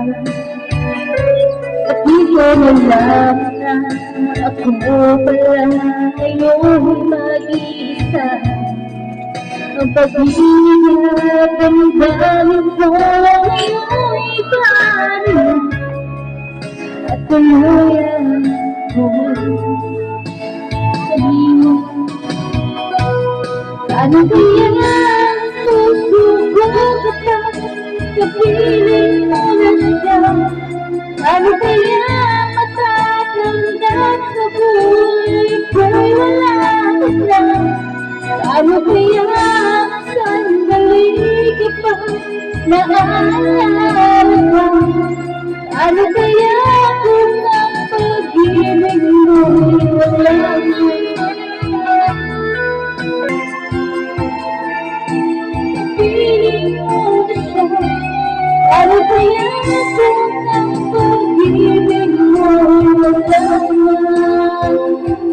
At di ko malaman na ako pala ngayon mag-iisa. Ang pag-iingat ang daming ko ngayon'y paano at tuluyan ko. Sabihin mo, paano kaya susuko kapag kapiling mo na siya? Paano kaya matatanggal sa buhay ko'y wala ka na? Paano kaya sandali ka pa naaalala ka? Paano kaya kung ang pag-ibig mo'y wala ka? Piling mo na siya. Paano kaya kung ang pag-ibig mo'y wala ka?